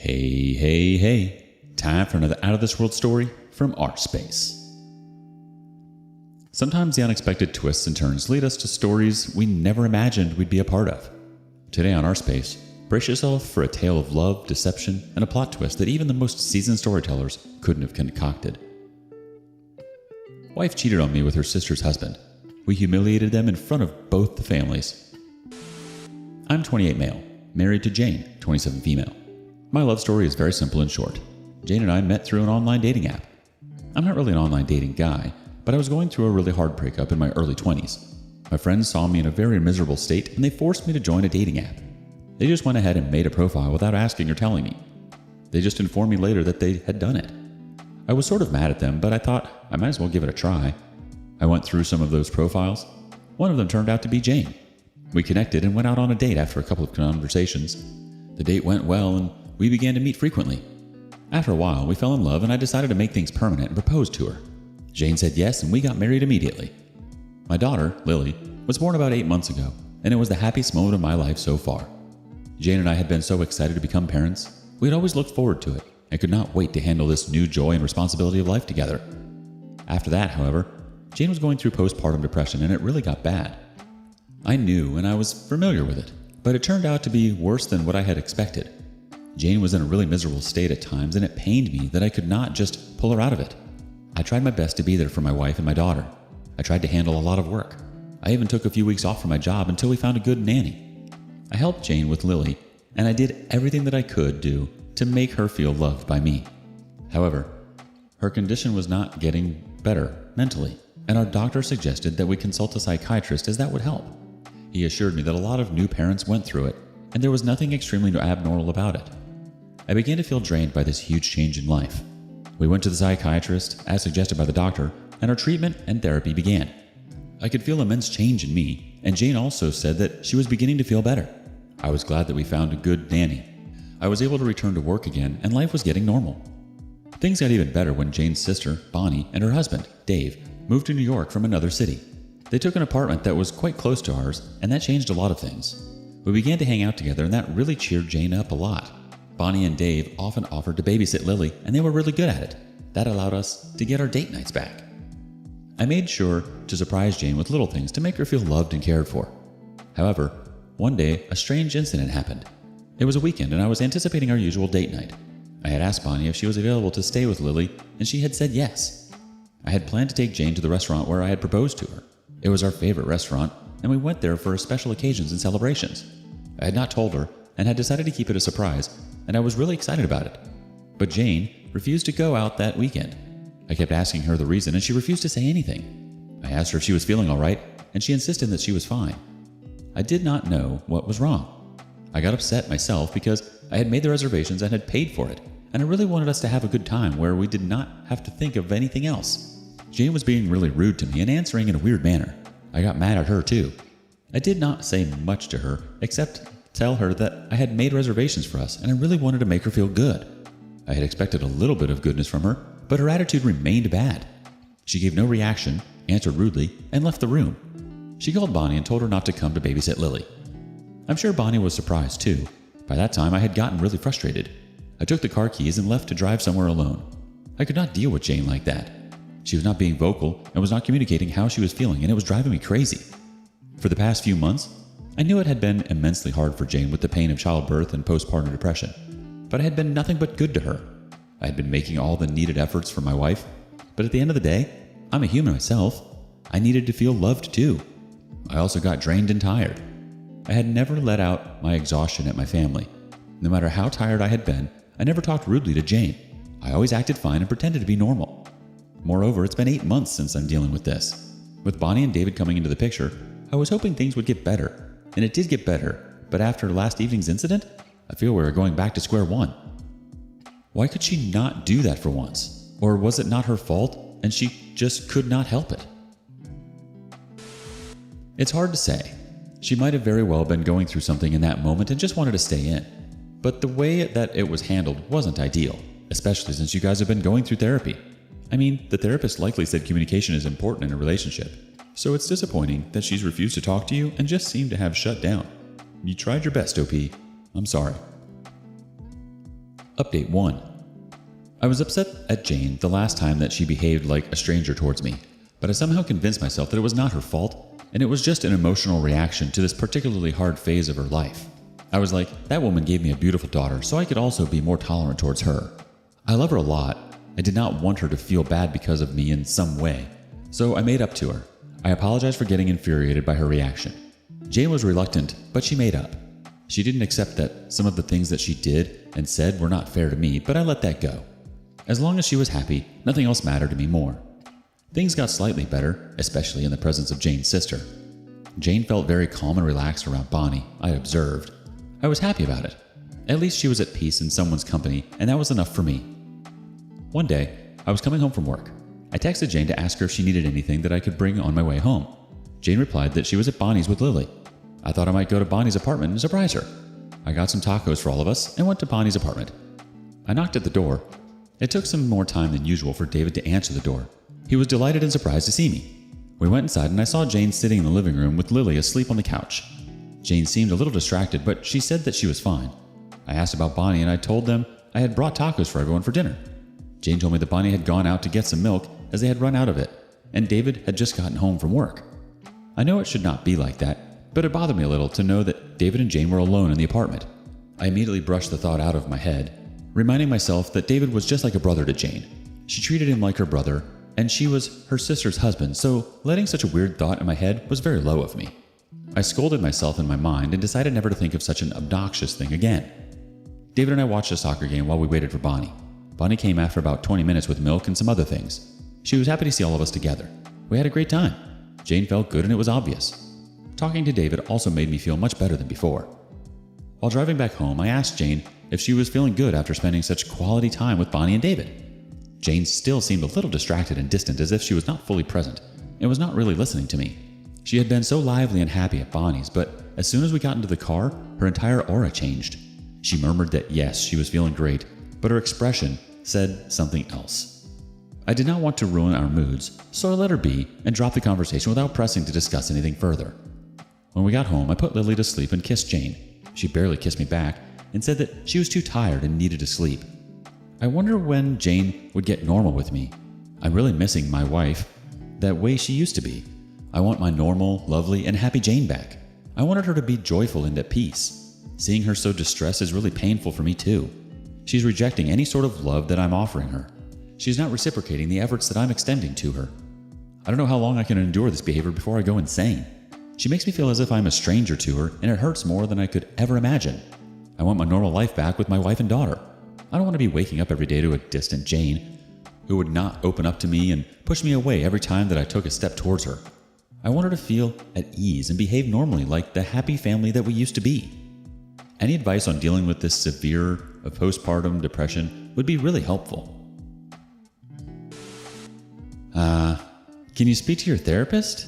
Hey, hey, hey. Time for another out of this world story from our space. Sometimes the unexpected twists and turns lead us to stories we never imagined we'd be a part of. Today on our space, brace yourself for a tale of love, deception, and a plot twist that even the most seasoned storytellers couldn't have concocted. Wife cheated on me with her sister's husband. We humiliated them in front of both the families. I'm 28 male, married to Jane, 27 female. My love story is very simple and short. Jane and I met through an online dating app. I'm not really an online dating guy, but I was going through a really hard breakup in my early 20s. My friends saw me in a very miserable state and they forced me to join a dating app. They just went ahead and made a profile without asking or telling me. They just informed me later that they had done it. I was sort of mad at them, but I thought I might as well give it a try. I went through some of those profiles. One of them turned out to be Jane. We connected and went out on a date after a couple of conversations. The date went well and we began to meet frequently. After a while, we fell in love and I decided to make things permanent and proposed to her. Jane said yes and we got married immediately. My daughter, Lily, was born about 8 months ago, and it was the happiest moment of my life so far. Jane and I had been so excited to become parents. We had always looked forward to it and could not wait to handle this new joy and responsibility of life together. After that, however, Jane was going through postpartum depression and it really got bad. I knew and I was familiar with it, but it turned out to be worse than what I had expected. Jane was in a really miserable state at times and it pained me that I could not just pull her out of it. I tried my best to be there for my wife and my daughter. I tried to handle a lot of work. I even took a few weeks off from my job until we found a good nanny. I helped Jane with Lily, and I did everything that I could do to make her feel loved by me. However, her condition was not getting better mentally, and our doctor suggested that we consult a psychiatrist as that would help. He assured me that a lot of new parents went through it, and there was nothing extremely abnormal about it. I began to feel drained by this huge change in life. We went to the psychiatrist, as suggested by the doctor, and our treatment and therapy began. I could feel immense change in me, and Jane also said that she was beginning to feel better. I was glad that we found a good nanny. I was able to return to work again, and life was getting normal. Things got even better when Jane's sister, Bonnie, and her husband, Dave, moved to New York from another city. They took an apartment that was quite close to ours, and that changed a lot of things. We began to hang out together, and that really cheered Jane up a lot. Bonnie and Dave often offered to babysit Lily, and they were really good at it. That allowed us to get our date nights back. I made sure to surprise Jane with little things to make her feel loved and cared for. However, one day, a strange incident happened. It was a weekend, and I was anticipating our usual date night. I had asked Bonnie if she was available to stay with Lily, and she had said yes. I had planned to take Jane to the restaurant where I had proposed to her. It was our favorite restaurant, and we went there for special occasions and celebrations. I had not told her, and had decided to keep it a surprise, and I was really excited about it. But Jane refused to go out that weekend. I kept asking her the reason, and she refused to say anything. I asked her if she was feeling all right, and she insisted that she was fine. I did not know what was wrong. I got upset myself because I had made the reservations and had paid for it, and I really wanted us to have a good time where we did not have to think of anything else. Jane was being really rude to me and answering in a weird manner. I got mad at her too. I did not say much to her except tell her that I had made reservations for us and I really wanted to make her feel good. I had expected a little bit of goodness from her, but her attitude remained bad. She gave no reaction, answered rudely, and left the room. She called Bonnie and told her not to come to babysit Lily. I'm sure Bonnie was surprised too. By that time, I had gotten really frustrated. I took the car keys and left to drive somewhere alone. I could not deal with Jane like that. She was not being vocal and was not communicating how she was feeling, and it was driving me crazy. For the past few months, I knew it had been immensely hard for Jane with the pain of childbirth and postpartum depression, but I had been nothing but good to her. I had been making all the needed efforts for my wife, but at the end of the day, I'm a human myself. I needed to feel loved too. I also got drained and tired. I had never let out my exhaustion at my family. No matter how tired I had been, I never talked rudely to Jane. I always acted fine and pretended to be normal. Moreover, it's been 8 months since I'm dealing with this. With Bonnie and David coming into the picture, I was hoping things would get better. And it did get better, but after last evening's incident, I feel we were going back to square one. Why could she not do that for once? Or was it not her fault and she just could not help it? It's hard to say. She might have very well been going through something in that moment and just wanted to stay in. But the way that it was handled wasn't ideal, especially since you guys have been going through therapy. I mean, the therapist likely said communication is important in a relationship. So it's disappointing that she's refused to talk to you and just seemed to have shut down. You tried your best, OP. I'm sorry. Update 1. I was upset at Jane the last time that she behaved like a stranger towards me, but I somehow convinced myself that it was not her fault, and it was just an emotional reaction to this particularly hard phase of her life. I was like, that woman gave me a beautiful daughter, so I could also be more tolerant towards her. I love her a lot. I did not want her to feel bad because of me in some way, so I made up to her. I apologized for getting infuriated by her reaction. Jane was reluctant, but she made up. She didn't accept that some of the things that she did and said were not fair to me, but I let that go. As long as she was happy, nothing else mattered to me more. Things got slightly better, especially in the presence of Jane's sister. Jane felt very calm and relaxed around Bonnie, I observed. I was happy about it. At least she was at peace in someone's company, and that was enough for me. One day, I was coming home from work. I texted Jane to ask her if she needed anything that I could bring on my way home. Jane replied that she was at Bonnie's with Lily. I thought I might go to Bonnie's apartment and surprise her. I got some tacos for all of us and went to Bonnie's apartment. I knocked at the door. It took some more time than usual for David to answer the door. He was delighted and surprised to see me. We went inside and I saw Jane sitting in the living room with Lily asleep on the couch. Jane seemed a little distracted, but she said that she was fine. I asked about Bonnie and I told them I had brought tacos for everyone for dinner. Jane told me that Bonnie had gone out to get some milk as they had run out of it, and David had just gotten home from work. I know it should not be like that, but it bothered me a little to know that David and Jane were alone in the apartment. I immediately brushed the thought out of my head, reminding myself that David was just like a brother to Jane. She treated him like her brother, and she was her sister's husband, so letting such a weird thought in my head was very low of me. I scolded myself in my mind and decided never to think of such an obnoxious thing again. David and I watched a soccer game while we waited for Bonnie. Bonnie came after about 20 minutes with milk and some other things. She was happy to see all of us together. We had a great time. Jane felt good and it was obvious. Talking to David also made me feel much better than before. While driving back home, I asked Jane if she was feeling good after spending such quality time with Bonnie and David. Jane still seemed a little distracted and distant, as if she was not fully present and was not really listening to me. She had been so lively and happy at Bonnie's, but as soon as we got into the car, her entire aura changed. She murmured that yes, she was feeling great, but her expression said something else. I did not want to ruin our moods, so I let her be and dropped the conversation without pressing to discuss anything further. When we got home, I put Lily to sleep and kissed Jane. She barely kissed me back and said that she was too tired and needed to sleep. I wonder when Jane would get normal with me. I'm really missing my wife, that way she used to be. I want my normal, lovely, and happy Jane back. I wanted her to be joyful and at peace. Seeing her so distressed is really painful for me too. She's rejecting any sort of love that I'm offering her. She's not reciprocating the efforts that I'm extending to her. I don't know how long I can endure this behavior before I go insane. She makes me feel as if I'm a stranger to her, and it hurts more than I could ever imagine. I want my normal life back with my wife and daughter. I don't want to be waking up every day to a distant Jane who would not open up to me and push me away every time that I took a step towards her. I want her to feel at ease and behave normally like the happy family that we used to be. Any advice on dealing with this severe of postpartum depression would be really helpful. Can you speak to your therapist?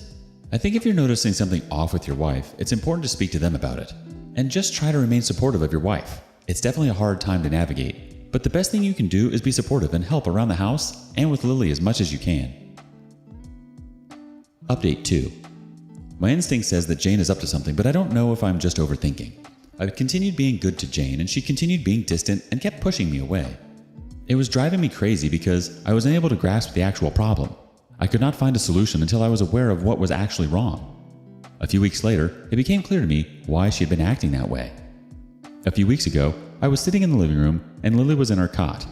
I think if you're noticing something off with your wife, it's important to speak to them about it. And just try to remain supportive of your wife. It's definitely a hard time to navigate, but the best thing you can do is be supportive and help around the house and with Lily as much as you can. Update 2. My instinct says that Jane is up to something, but I don't know if I'm just overthinking. I continued being good to Jane, and she continued being distant and kept pushing me away. It was driving me crazy because I was unable to grasp the actual problem. I could not find a solution until I was aware of what was actually wrong. A few weeks later, it became clear to me why she had been acting that way. A few weeks ago, I was sitting in the living room and Lily was in her cot.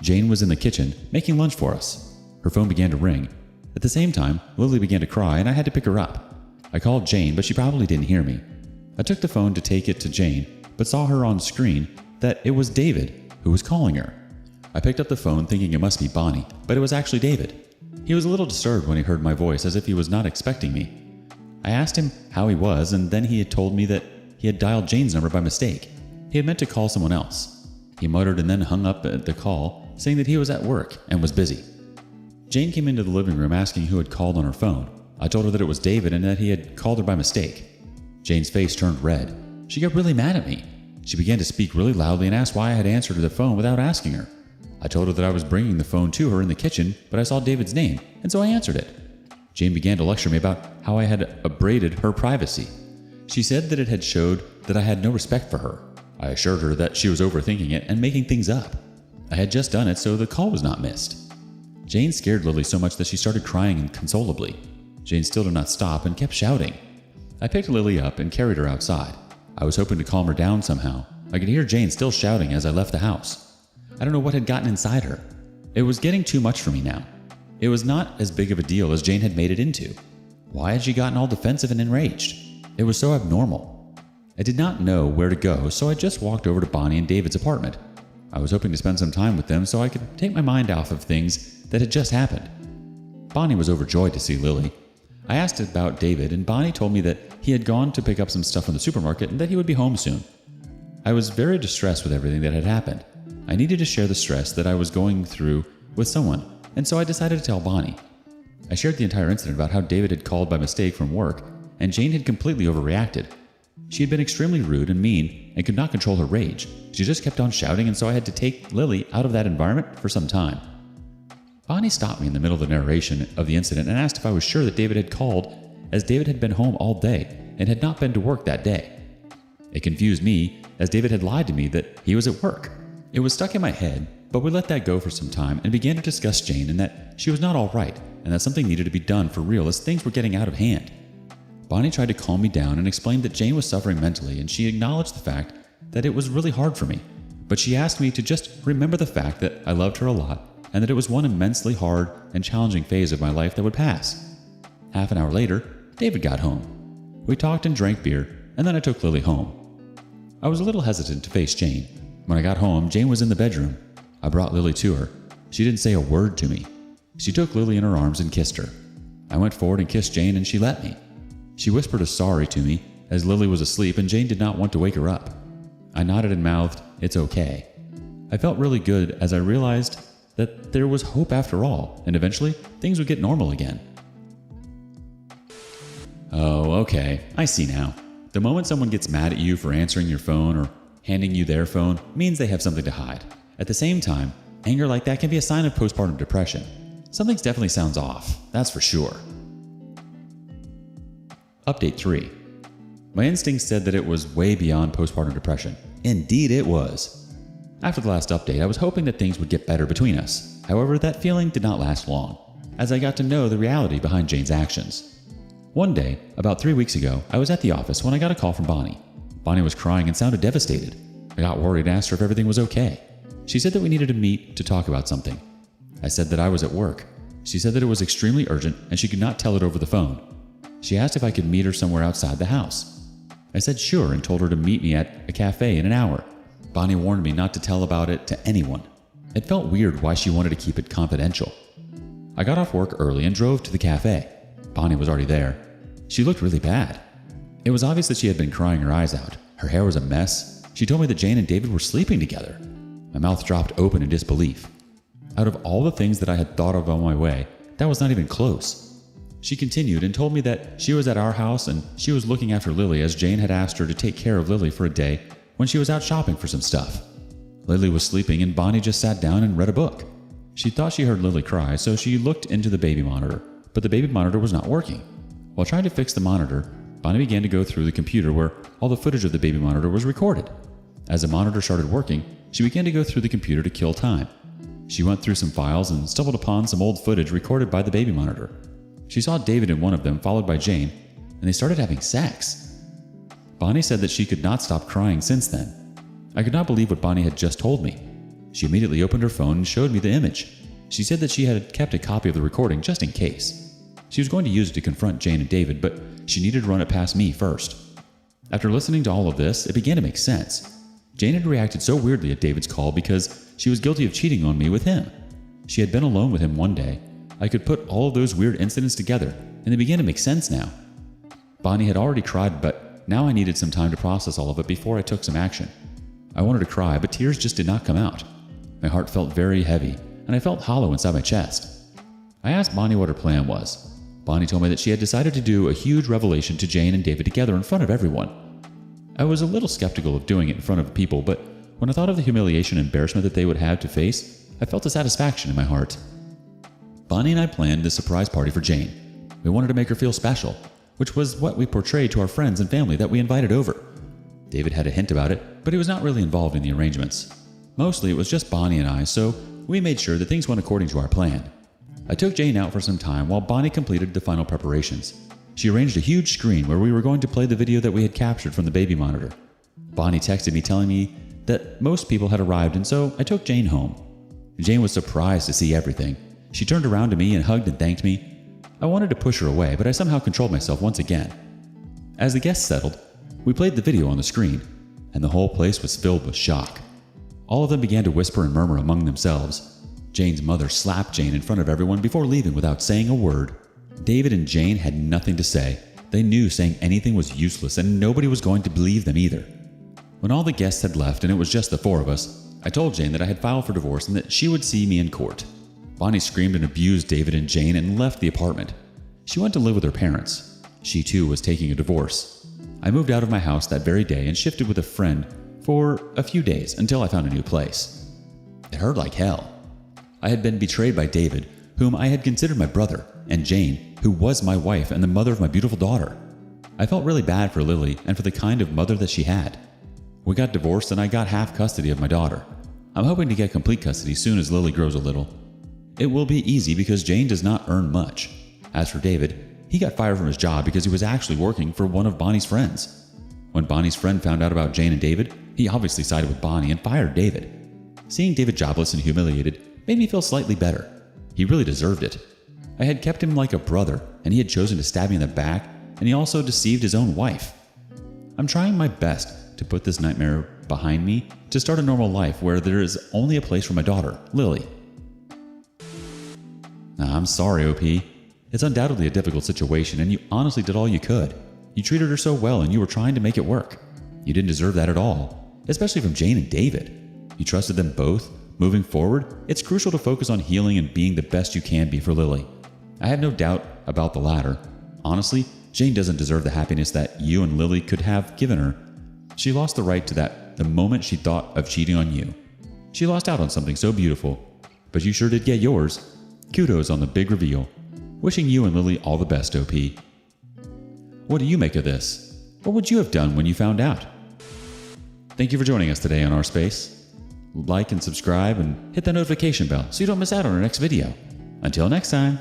Jane was in the kitchen making lunch for us. Her phone began to ring. At the same time, Lily began to cry and I had to pick her up. I called Jane, but she probably didn't hear me. I took the phone to take it to Jane, but saw her on screen that it was David who was calling her. I picked up the phone thinking it must be Bonnie, but it was actually David. He was a little disturbed when he heard my voice, as if he was not expecting me. I asked him how he was, and then he had told me that he had dialed Jane's number by mistake. He had meant to call someone else. He muttered and then hung up at the call, saying that he was at work and was busy. Jane came into the living room asking who had called on her phone. I told her that it was David and that he had called her by mistake. Jane's face turned red. She got really mad at me. She began to speak really loudly and asked why I had answered the phone without asking her. I told her that I was bringing the phone to her in the kitchen, but I saw David's name, and so I answered it. Jane began to lecture me about how I had abraded her privacy. She said that it had showed that I had no respect for her. I assured her that she was overthinking it and making things up. I had just done it, so the call was not missed. Jane scared Lily so much that she started crying inconsolably. Jane still did not stop and kept shouting. I picked Lily up and carried her outside. I was hoping to calm her down somehow. I could hear Jane still shouting as I left the house. I don't know what had gotten inside her. It was getting too much for me now. It was not as big of a deal as Jane had made it into. Why had she gotten all defensive and enraged? It was so abnormal. I did not know where to go, so I just walked over to Bonnie and David's apartment. I was hoping to spend some time with them so I could take my mind off of things that had just happened. Bonnie was overjoyed to see Lily. I asked about David, and Bonnie told me that he had gone to pick up some stuff from the supermarket and that he would be home soon. I was very distressed with everything that had happened. I needed to share the stress that I was going through with someone, and so I decided to tell Bonnie. I shared the entire incident about how David had called by mistake from work, and Jane had completely overreacted. She had been extremely rude and mean and could not control her rage. She just kept on shouting, and so I had to take Lily out of that environment for some time. Bonnie stopped me in the middle of the narration of the incident and asked if I was sure that David had called, as David had been home all day and had not been to work that day. It confused me, as David had lied to me that he was at work. It was stuck in my head, but we let that go for some time and began to discuss Jane and that she was not all right and that something needed to be done for real as things were getting out of hand. Bonnie tried to calm me down and explained that Jane was suffering mentally, and she acknowledged the fact that it was really hard for me. But she asked me to just remember the fact that I loved her a lot and that it was one immensely hard and challenging phase of my life that would pass. Half an hour later, David got home. We talked and drank beer, and then I took Lily home. I was a little hesitant to face Jane. When I got home, Jane was in the bedroom. I brought Lily to her. She didn't say a word to me. She took Lily in her arms and kissed her. I went forward and kissed Jane, and she let me. She whispered a sorry to me, as Lily was asleep and Jane did not want to wake her up. I nodded and mouthed, "It's okay." I felt really good as I realized that there was hope after all, and eventually things would get normal again. Oh, okay, I see now. The moment someone gets mad at you for answering your phone or handing you their phone means they have something to hide. At the same time, anger like that can be a sign of postpartum depression. Something definitely sounds off, that's for sure. Update 3. My instincts said that it was way beyond postpartum depression. Indeed it was. After the last update, I was hoping that things would get better between us. However, that feeling did not last long, as I got to know the reality behind Jane's actions. One day, about 3 weeks ago, I was at the office when I got a call from Bonnie. Bonnie was crying and sounded devastated. I got worried and asked her if everything was okay. She said that we needed to meet to talk about something. I said that I was at work. She said that it was extremely urgent and she could not tell it over the phone. She asked if I could meet her somewhere outside the house. I said sure and told her to meet me at a cafe in an hour. Bonnie warned me not to tell about it to anyone. It felt weird why she wanted to keep it confidential. I got off work early and drove to the cafe. Bonnie was already there. She looked really bad. It was obvious that she had been crying her eyes out. Her hair was a mess. She told me that Jane and David were sleeping together. My mouth dropped open in disbelief. Out of all the things that I had thought of on my way, that was not even close. She continued and told me that she was at our house and she was looking after Lily, as Jane had asked her to take care of Lily for a day when she was out shopping for some stuff. Lily was sleeping and Bonnie just sat down and read a book. She thought she heard Lily cry, so she looked into the baby monitor, but the baby monitor was not working. While trying to fix the monitor, Bonnie began to go through the computer where all the footage of the baby monitor was recorded. As the monitor started working, she began to go through the computer to kill time. She went through some files and stumbled upon some old footage recorded by the baby monitor. She saw David in one of them, followed by Jane, and they started having sex. Bonnie said that she could not stop crying since then. I could not believe what Bonnie had just told me. She immediately opened her phone and showed me the image. She said that she had kept a copy of the recording just in case. She was going to use it to confront Jane and David, but she needed to run it past me first. After listening to all of this, it began to make sense. Jane had reacted so weirdly at David's call because she was guilty of cheating on me with him. She had been alone with him one day. I could put all of those weird incidents together, and they began to make sense now. Bonnie had already cried, but now I needed some time to process all of it before I took some action. I wanted to cry, but tears just did not come out. My heart felt very heavy, and I felt hollow inside my chest. I asked Bonnie what her plan was. Bonnie told me that she had decided to do a huge revelation to Jane and David together in front of everyone. I was a little skeptical of doing it in front of people, but when I thought of the humiliation and embarrassment that they would have to face, I felt a satisfaction in my heart. Bonnie and I planned a surprise party for Jane. We wanted to make her feel special, which was what we portrayed to our friends and family that we invited over. David had a hint about it, but he was not really involved in the arrangements. Mostly it was just Bonnie and I, so we made sure that things went according to our plan. I took Jane out for some time while Bonnie completed the final preparations. She arranged a huge screen where we were going to play the video that we had captured from the baby monitor. Bonnie texted me telling me that most people had arrived, and so I took Jane home. Jane was surprised to see everything. She turned around to me and hugged and thanked me. I wanted to push her away, but I somehow controlled myself once again. As the guests settled, we played the video on the screen, and the whole place was filled with shock. All of them began to whisper and murmur among themselves. Jane's mother slapped Jane in front of everyone before leaving without saying a word. David and Jane had nothing to say. They knew saying anything was useless, and nobody was going to believe them either. When all the guests had left and it was just the four of us, I told Jane that I had filed for divorce and that she would see me in court. Bonnie screamed and abused David and Jane and left the apartment. She went to live with her parents. She too was taking a divorce. I moved out of my house that very day and shifted with a friend for a few days until I found a new place. It hurt like hell. I had been betrayed by David, whom I had considered my brother, and Jane, who was my wife and the mother of my beautiful daughter. I felt really bad for Lily and for the kind of mother that she had. We got divorced and I got half custody of my daughter. I'm hoping to get complete custody soon as Lily grows a little. It will be easy because Jane does not earn much. As for David, he got fired from his job because he was actually working for one of Bonnie's friends. When Bonnie's friend found out about Jane and David, he obviously sided with Bonnie and fired David. Seeing David jobless and humiliated made me feel slightly better. He really deserved it. I had kept him like a brother, and he had chosen to stab me in the back, and he also deceived his own wife. I'm trying my best to put this nightmare behind me to start a normal life where there is only a place for my daughter, Lily. I'm sorry, OP. It's undoubtedly a difficult situation, and you honestly did all you could. You treated her so well, and you were trying to make it work. You didn't deserve that at all, especially from Jane and David. You trusted them both. Moving forward, it's crucial to focus on healing and being the best you can be for Lily. I have no doubt about the latter. Honestly, Jane doesn't deserve the happiness that you and Lily could have given her. She lost the right to that the moment she thought of cheating on you. She lost out on something so beautiful, but you sure did get yours. Kudos on the big reveal. Wishing you and Lily all the best, OP. What do you make of this? What would you have done when you found out? Thank you for joining us today on Our Space. Like and subscribe and hit that notification bell so you don't miss out on our next video. Until next time.